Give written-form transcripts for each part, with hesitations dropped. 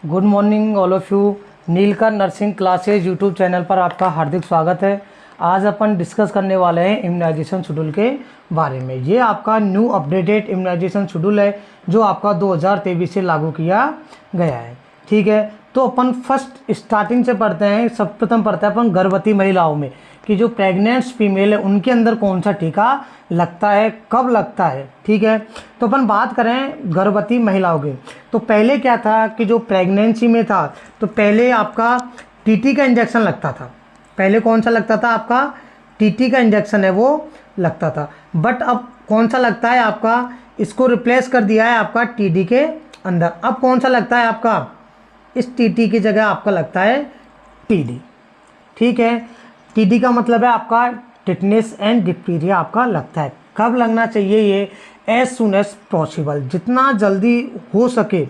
Good morning all of you. Neelkar nursing classes YouTube channel पर आपका हार्दिक स्वागत है। आज अपन डिस्कस करने वाले हैं इम्यूनाइजेशन शेड्यूल के बारे में। ये आपका न्यू अपडेटेड इम्यूनाइजेशन शेड्यूल है जो आपका 2023 से लागू किया गया है। ठीक है, तो अपन फर्स्ट स्टार्टिंग से पढ़ते हैं। सब प्रथम पढ़ते हैं अपन गर्भवती महिलाओं में कि जो प्रेग्नेंट फीमेल है उनके अंदर कौन सा टीका लगता है, कब लगता है। ठीक है, तो अपन बात करें गर्भवती महिलाओं की, तो पहले क्या था कि जो प्रेगनेंसी में था तो पहले आपका टीटी का इंजेक्शन लगता था। पहले कौन सा लगता था? आपका टीटी का इंजेक्शन है वो लगता था। बट अब कौन सा लगता है आपका? इसको रिप्लेस कर दिया है आपका टीडी के अंदर। अब कौन सा लगता है आपका? इस टीटी की जगह आपका लगता है टीडी। ठीक है, टीडी का मतलब है आपका टिटनेस एंड डिप्थीरिया आपका लगता है। कब लगना चाहिए? ये एज सुन एज पॉसिबल, जितना जल्दी हो सके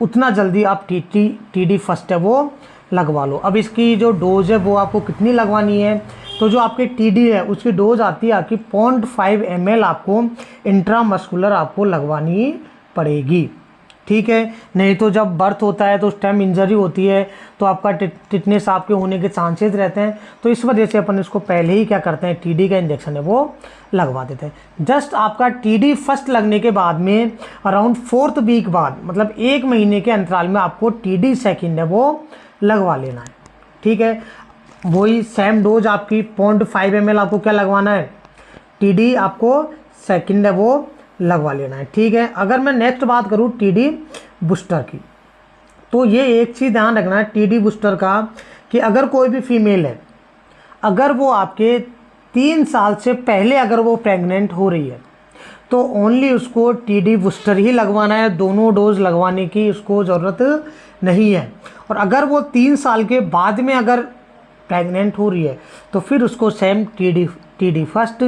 उतना जल्दी आप टीडी फर्स्ट है वो लगवा लो। अब इसकी जो डोज है वो आपको कितनी लगवानी है? तो जो आपके टीडी है उसकी डोज आती है आपकी 0.5 ml आपको इंट्रामस्कुलर आपको लगवानी पड़ेगी। ठीक है, नहीं तो जब बर्थ होता है तो उस टाइम इंजरी होती है तो आपका टिटनेस आपके होने के चांसेस रहते हैं। तो इस वजह से अपन इसको पहले ही क्या करते हैं, टीडी का इंजेक्शन है वो लगवा देते हैं। जस्ट आपका टीडी फर्स्ट लगने के बाद में अराउंड 4th वीक बाद, मतलब 1 महीने के अंतराल में आपको टीडी सेकेंड है वो लगवा लेना है। ठीक है, वही सेम डोज आपकी 0.5 ml आपको क्या लगवाना है, टीडी आपको सेकेंड है वो लगवा लेना है। ठीक है, अगर मैं नेक्स्ट बात करूँ टीडी बूस्टर की, तो ये एक चीज़ ध्यान रखना है टीडी बूस्टर का कि अगर कोई भी फीमेल है, अगर वो आपके 3 साल से पहले अगर वो प्रेग्नेंट हो रही है तो ओनली उसको टीडी बूस्टर ही लगवाना है। दोनों डोज लगवाने की उसको ज़रूरत नहीं है। और अगर वो 3 साल के बाद में अगर प्रेग्नेंट हो रही है तो फिर उसको सेम टीडी फर्स्ट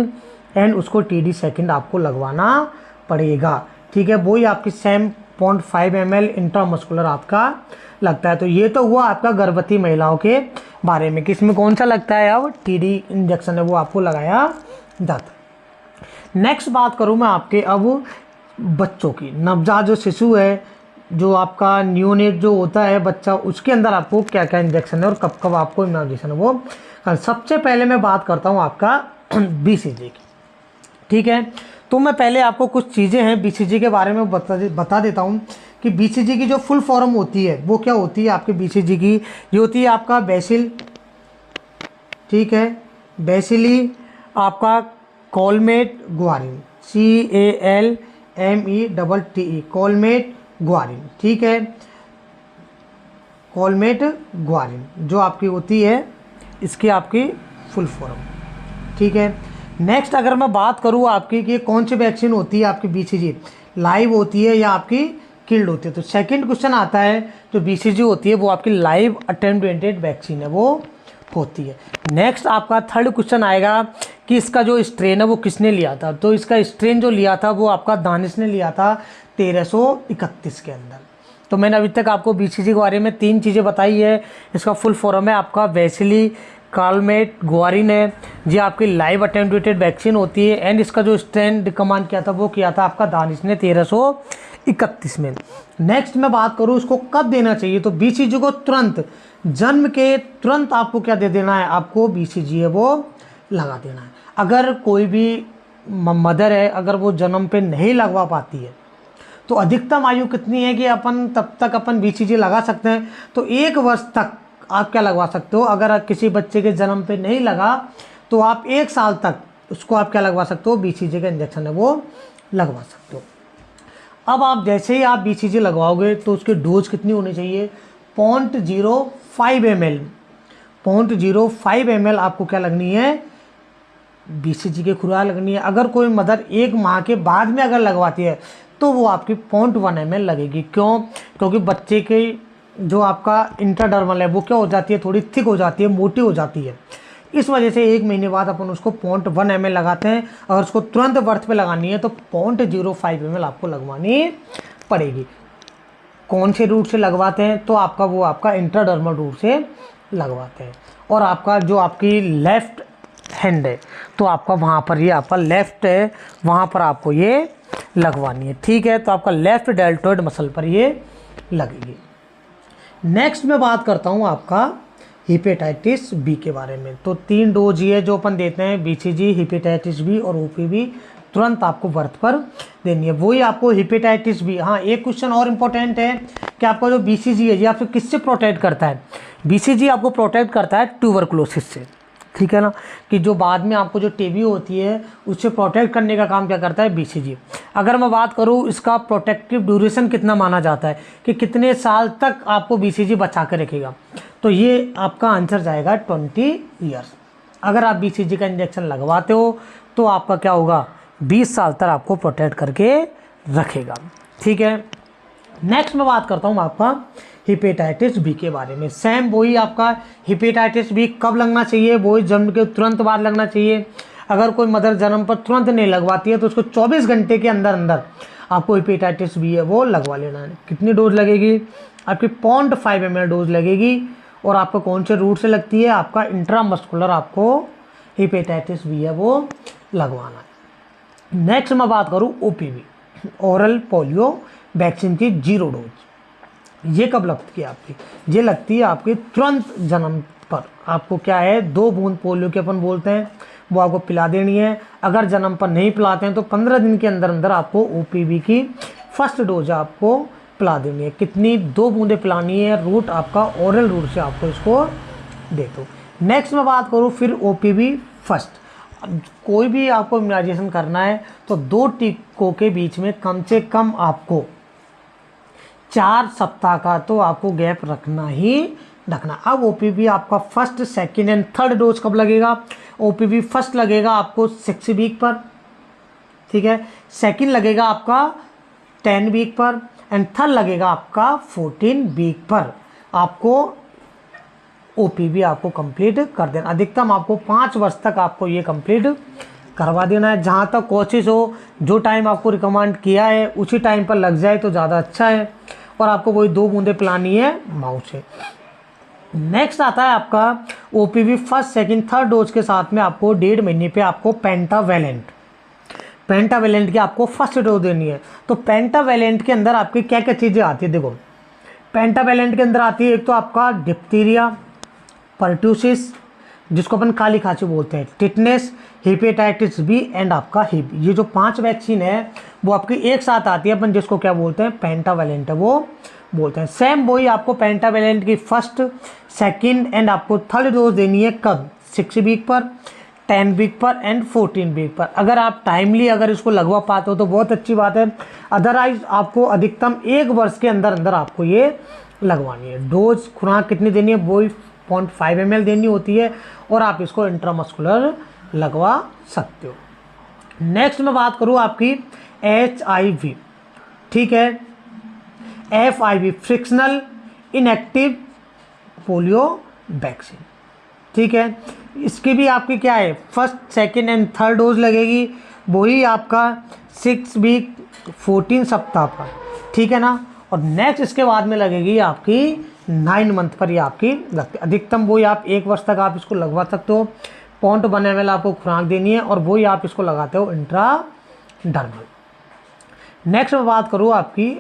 एंड उसको टीडी सेकंड आपको लगवाना पड़ेगा। ठीक है, वही आपकी सेम 0.5 ml इंट्रामस्कुलर आपका लगता है। तो ये तो हुआ आपका गर्भवती महिलाओं के बारे में कि इसमें कौन सा लगता है, अब टीडी इंजेक्शन है वो आपको लगाया जाता है। नेक्स्ट बात करूँ मैं आपके अब बच्चों की, नवजात जो शिशु है, जो आपका न्यूनेट जो होता है बच्चा, उसके अंदर आपको क्या क्या इंजेक्शन है और कब कब आपको इम्यूनाइजेशन है वो। सबसे पहले मैं बात करता हूँ आपका बीसीजी की। ठीक है, तो मैं पहले आपको कुछ चीज़ें हैं बीसीजी के बारे में बता देता हूँ कि बीसीजी की जो फुल फॉर्म होती है वो क्या होती है आपके बीसीजी की। ये होती है आपका बेसिल, ठीक है, बेसिली आपका कॉलमेट ग्वारिन, CALMETTE, कॉलमेट ग्वारिन। ठीक है, कॉलमेट ग्वारिन जो आपकी होती है, इसकी आपकी फुल फॉर्म। ठीक है, नेक्स्ट अगर मैं बात करूँ आपकी कि कौन सी वैक्सीन होती है आपकी बीसीजी, लाइव होती है या आपकी किल्ड होती है। तो सेकंड क्वेश्चन आता है जो बीसीजी होती है वो आपकी लाइव अटेम्प्टेड वैक्सीन है वो होती है। नेक्स्ट आपका थर्ड क्वेश्चन आएगा कि इसका जो स्ट्रेन है वो किसने लिया था। तो इसका स्ट्रेन जो लिया था वो आपका दानिश ने लिया था 1331 के अंदर। तो मैंने अभी तक आपको बीसीजी के बारे में 3 चीज़ें बताई है। इसका फुल फॉर्म है आपका बेसिली कॉलमेट ग्वारिन है, जी आपकी लाइव अटेम्प्टेड वैक्सीन होती है एंड इसका जो स्ट्रेन रिकमेंड किया था वो किया था आपका दानिश ने 1331 में। नेक्स्ट मैं बात करूँ इसको कब देना चाहिए, तो बीसीजी को तुरंत, जन्म के तुरंत आपको क्या दे देना है, आपको बीसीजी है वो लगा देना है। अगर कोई भी मदर है अगर वो जन्म पे नहीं लगवा पाती है तो अधिकतम आयु कितनी है कि अपन तब तक अपन बीसीजी लगा सकते हैं, तो 1 वर्ष तक आप क्या लगवा सकते हो। अगर किसी बच्चे के जन्म पे नहीं लगा तो आप 1 साल तक उसको आप क्या लगवा सकते हो, बीसीजी का इंजेक्शन है वो लगवा सकते हो। अब आप जैसे ही आप बीसीजी लगवाओगे तो उसकी डोज कितनी होनी चाहिए, 0.05 ml, 0.05 ml आपको क्या लगनी है, बीसीजी की खुराक लगनी है। अगर कोई मदर 1 माह के बाद में अगर लगवाती है तो वो आपकी 0.1 ml लगेगी। क्यों? क्योंकि बच्चे के जो आपका इंट्राडर्मल है वो क्या हो जाती है, थोड़ी थिक हो जाती है, मोटी हो जाती है। इस वजह से 1 महीने बाद अपन उसको 0.1 ml लगाते हैं। अगर उसको तुरंत बर्थ पे लगानी है तो 0.05 ml आपको लगवानी पड़ेगी। कौन से रूट से लगवाते हैं, तो आपका वो आपका इंट्राडर्मल रूट से लगवाते हैं। और आपका जो आपकी लेफ़्ट हैंड है तो आपका वहाँ पर ये आपका लेफ़्ट है, वहाँ पर आपको ये लगवानी है। ठीक है, तो आपका लेफ़्ट डेल्टोइड मसल पर ये लगेगी। नेक्स्ट मैं बात करता हूँ आपका हेपेटाइटिस बी के बारे में। तो 3 डोज ये जो अपन देते हैं, बीसीजी, हेपेटाइटिस बी और ओपीवी, तुरंत आपको बर्थ पर देनी है। वही आपको हेपेटाइटिस बी, हाँ एक क्वेश्चन और इम्पोर्टेंट है कि आपका जो बीसीजी है ये आपको किससे प्रोटेक्ट करता है? बीसीजी आपको प्रोटेक्ट करता है ट्यूबरकुलोसिस से, ठीक है ना, कि जो बाद में आपको जो टीबी होती है उससे प्रोटेक्ट करने का काम क्या करता है? बीसीजी। अगर मैं बात करूँ इसका प्रोटेक्टिव ड्यूरेशन कितना माना जाता है कि कितने साल तक आपको बीसीजी बचा के रखेगा, तो ये आपका आंसर जाएगा 20 ईयर्स। अगर आप बीसीजी का इंजेक्शन लगवाते हो तो आपका क्या होगा? 20 साल तक आपको प्रोटेक्ट करके रखेगा, ठीक है। नेक्स्ट मैं बात करता हूँ आपका हेपेटाइटिस बी के बारे में। सेम वही आपका हेपेटाइटिस बी कब लगना चाहिए? वही जन्म के तुरंत बाद लगना चाहिए। अगर कोई मदर जन्म पर तुरंत नहीं लगवाती है तो उसको 24 घंटे के अंदर अंदर आपको हेपेटाइटिस बी है वो लगवा लेना है। कितनी डोज लगेगी? आपकी 0.5 ml डोज लगेगी। और आपको कौन से रूट से लगती है? आपका इंट्रामस्कुलर आपको हेपेटाइटिस बी है वो लगवाना है। नेक्स्ट मैं बात करूँ ओपीवी, ओरल पोलियो वैक्सीन की 0 डोज। ये कब लगती है आपकी? ये लगती है आपके तुरंत जन्म पर। आपको क्या है, 2 बूंद पोलियो के अपन बोलते हैं वो आपको पिला देनी है। अगर जन्म पर नहीं पिलाते हैं तो 15 दिन के अंदर अंदर आपको ओपीवी की फर्स्ट डोज आपको पिला देनी है। कितनी? 2 बूंदें पिलानी है। रूट आपका ओरल रूट से आपको इसको दे दो। नेक्स्ट मैं बात करूँ फिर ओपीवी फर्स्ट। अब कोई भी आपको इम्यूनाइजेशन करना है तो 2 टीकों के बीच में कम से कम आपको 4 सप्ताह का तो आपको गैप रखना ही रखना। अब ओपीवी आपका first, second and third dose कब लगेगा? ओपीवी फर्स्ट लगेगा आपको 6 वीक पर, ठीक है। सेकंड लगेगा आपका 10 वीक पर एंड थर्ड लगेगा आपका 14 वीक पर। आपको ओपीवी आपको कंप्लीट कर देना। अधिकतम आपको 5 वर्ष तक आपको ये कंप्लीट करवा देना है। जहाँ तक कोशिश हो, जो टाइम आपको रिकमेंड किया है उसी टाइम पर लग जाए तो ज़्यादा अच्छा है। और आपको वही 2 बूंदें पिलानी है माउथ से। नेक्स्ट आता है आपका OPV first, second, third dose के साथ में आपको 1.5 महीने पे आपको पेंटावेलेंट की आपको फर्स्ट डोज देनी है। तो पेंटावेलेंट के अंदर आपकी क्या क्या चीज़ें आती है? देखो, पेंटावेलेंट के अंदर आती है एक तो आपका डिप्थीरिया, पर्ट्यूसिस जिसको अपन काली खांसी बोलते हैं, टिटनेस, हेपेटाइटिस बी एंड आपका हिप। ये जो 5 वैक्सीन है वो आपकी एक साथ आती है, अपन जिसको क्या बोलते हैं? पेंटावेलेंट है वो बोलते हैं। सेम वही आपको पेंटावेलेंट की फर्स्ट, सेकंड एंड आपको थर्ड डोज देनी है कब? 6 वीक पर, 10 वीक पर एंड 14 वीक पर। अगर आप टाइमली अगर इसको लगवा पाते हो तो बहुत अच्छी बात है। अदरवाइज आपको अधिकतम 1 वर्ष के अंदर अंदर आपको ये लगवानी है। डोज खुराक कितनी देनी है? वही 0.5 ml देनी होती है और आप इसको इंट्रामस्कुलर लगवा सकते हो। नेक्स्ट मैं बात करूँ आपकी HIV, ठीक है, FIV, frictional inactive polio vaccine, ठीक है। इसकी भी आपकी क्या है? First, second and third dose लगेगी। वही आपका 6 वीक 14 सप्ताह पर, ठीक है ना। और नेक्स्ट इसके बाद में लगेगी आपकी 9 मंथ पर। ये आपकी लगती है। अधिकतम वही आप 1 वर्ष तक आप इसको लगवा सकते हो। 0.1 ml आपको खुराक देनी है और वही आप इसको लगाते हो इंट्राडर्मल। नेक्स्ट मैं बात करूँ आपकी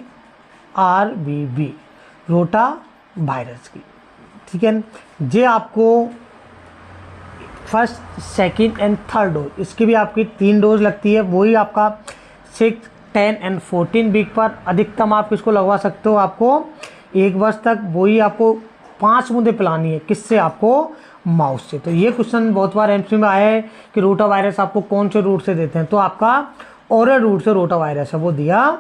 RBV, रोटा वायरस की, ठीक है। ये आपको first, second and third dose, इसकी भी आपकी 3 डोज लगती है। वही आपका 6, 10 एंड 14 वीक पर। अधिकतम आप इसको लगवा सकते हो आपको 1 वर्ष तक। वही आपको 5 बूंदें पिलानी है। किससे? आपको माउथ से। तो ये क्वेश्चन बहुत बार एमसीक्यू में आया है कि रोटा वायरस आपको कौन से रूट से देते हैं? तो आपका ओरल रूट से रोटा वायरस है वो दिया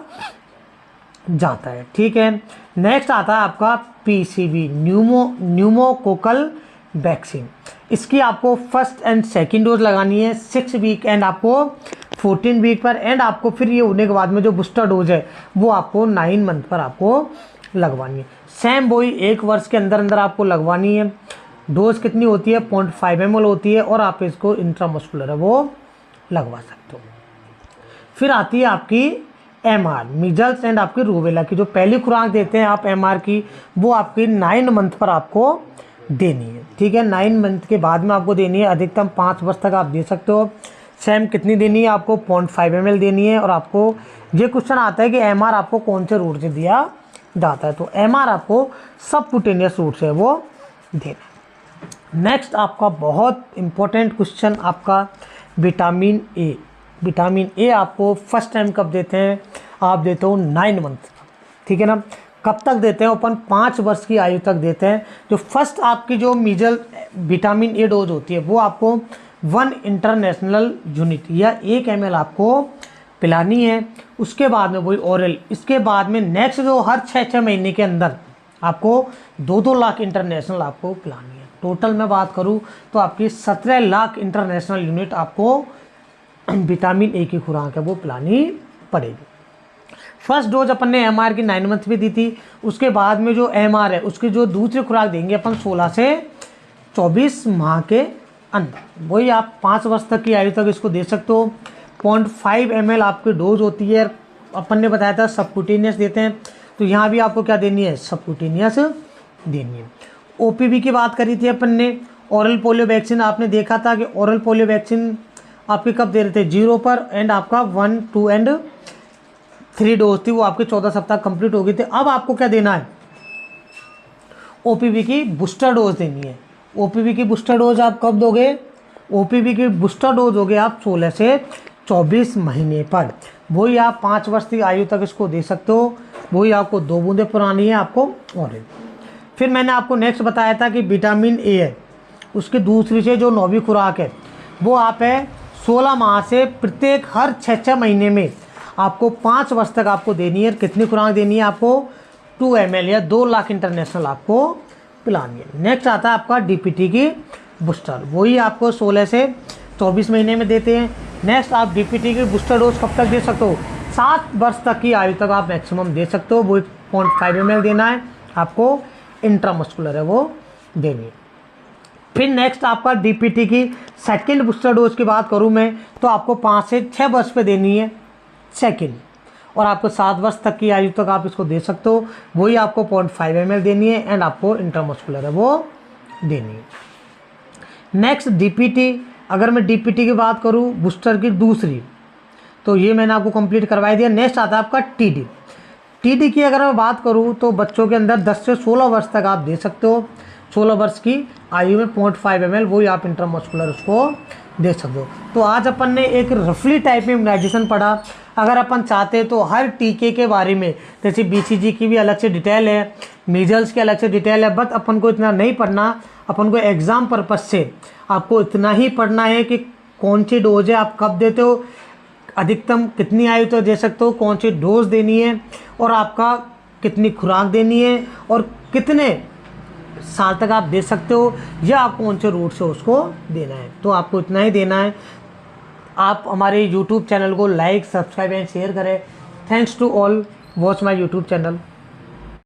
जाता है, ठीक है। नेक्स्ट आता है आपका PCV, न्यूमोकोकल वैक्सीन। इसकी आपको फर्स्ट एंड सेकंड डोज लगानी है 6 वीक एंड आपको 14 वीक पर एंड आपको फिर ये होने के बाद में जो बूस्टर डोज है वो आपको 9 मंथ पर आपको लगवानी है। सेम वही 1 वर्ष के अंदर अंदर आपको लगवानी है। डोज कितनी होती है? 0.5 ml होती है और आप इसको इंट्रामस्कुलर है वो लगवा सकते हो। फिर आती है आपकी MR, मीजल्स एंड आपकी रूबेला की। जो पहली खुराक देते हैं आप MR की, वो आपकी 9 मंथ पर आपको देनी है, ठीक है। 9 मंथ के बाद में आपको देनी है। अधिकतम 5 वर्ष तक आप दे सकते हो। सेम कितनी देनी है? आपको 0.5 ml देनी है। और आपको ये क्वेश्चन आता है कि MR आपको कौन से रूट से दिया जाता है। तो MR आपको सबक्यूटेनियस रूट से वो देना। नेक्स्ट आपका बहुत इम्पोर्टेंट क्वेश्चन आपका विटामिन ए। विटामिन ए आपको फर्स्ट टाइम कब देते हैं? आप देते हो 9 मंथ, ठीक है ना। कब तक देते हैं? अपन 5 वर्ष की आयु तक देते हैं। जो फर्स्ट आपकी जो मीजल विटामिन ए डोज होती है वो आपको 1 इंटरनेशनल यूनिट या 1 ml आपको पिलानी है। उसके बाद में वही ओरल, इसके बाद में नेक्स्ट जो हर 6 महीने के अंदर आपको 2-2 लाख इंटरनेशनल आपको पिलानी है। टोटल मैं बात करूँ तो आपकी 17 लाख इंटरनेशनल यूनिट आपको विटामिन ए की खुराक है वो पिलानी पड़ेगी। फर्स्ट डोज अपन ने MR की 9 मंथ में दी थी। उसके बाद में जो MR है उसकी जो दूसरी खुराक देंगे अपन 16 से 24 माह के अंदर। वही आप 5 वर्ष तक की आयु तक इसको दे सकते हो। 0.5 ml आपकी डोज होती है। अपन ने बताया था सबक्यूटेनियस देते हैं, तो यहाँ भी आपको क्या देनी है? सबक्यूटेनियस देनी है। OPV की बात करी थी अपन ने। ओरल पोलियो वैक्सीन आपने देखा था कि ओरल पोलियो वैक्सीन आपके कब दे रहे थे? 0 पर, एंड आपका 1, 2 एंड 3 डोज थी, वो आपके 14 सप्ताह कंप्लीट हो गए थे। अब आपको क्या देना है? OPV की बूस्टर डोज देनी है। OPV की बूस्टर डोज आप कब दोगे? OPV की बूस्टर डोज दोगे आप 16 से 24 महीने पर। वही आप 5 वर्ष की आयु तक इसको दे सकते हो। वही आपको 2 बूंदे पुरानी है आपको ऑरेंज। फिर मैंने आपको नेक्स्ट बताया था कि विटामिन ए है, उसकी दूसरी से जो 9वीं खुराक है वो आप है 16 माह से प्रत्येक हर 6 महीने में आपको 5 वर्ष तक आपको देनी है। कितनी खुराक देनी है आपको? 2 ml या 2 लाख इंटरनेशनल आपको पिलानी है। नेक्स्ट आता है आपका DPT की बूस्टर। वही आपको 16 से 24 महीने में देते हैं। नेक्स्ट आप DPT की बूस्टर डोज कब तक दे सकते हो? 7 वर्ष तक की आयु तक आप मैक्सिमम दे सकते हो। वो 0.5 ml देना है आपको, इंट्रामस्कुलर है वो देनी है। फिर नेक्स्ट आपका DPT की सेकेंड बूस्टर डोज की बात करूँ मैं तो आपको 5 से 6 वर्ष पे देनी है सेकेंड, और आपको 7 वर्ष तक की आयु तक आप इसको दे सकते हो। वही आपको 0.5 ml देनी है, एंड आपको इंट्रामस्कुलर है वो देनी है। नेक्स्ट DPT, अगर मैं DPT की बात करूँ बूस्टर की दूसरी, तो ये मैंने आपको कंप्लीट करवा दिया। नेक्स्ट आता है आपका TD की अगर मैं बात करूँ तो बच्चों के अंदर 10 से 16 वर्ष तक आप दे सकते हो। 16 वर्ष की आयु में 0.5 ml वही आप इंट्रामस्कुलर उसको दे सकते हो। तो आज अपन ने एक रफली टाइप में इम्यूनाइजेशन पढ़ा। अगर अपन चाहते हैं तो हर टीके के बारे में, जैसे BCG की भी अलग से डिटेल है, मीजल्स की अलग से डिटेल है, बट अपन को इतना नहीं पढ़ना। अपन को एग्ज़ाम पर्पज़ से आपको इतना ही पढ़ना है कि कौन सी डोज है, आप कब देते हो, अधिकतम कितनी आयु तक दे सकते हो, कौन सी डोज देनी है, और आपका कितनी खुराक देनी है, और कितने साल तक आप दे सकते हो, या आप कौन से रूट से उसको देना है। तो आपको इतना ही देना है। आप हमारे YouTube चैनल को लाइक, सब्सक्राइब एंड शेयर करें। Thanks to all watch my YouTube channel.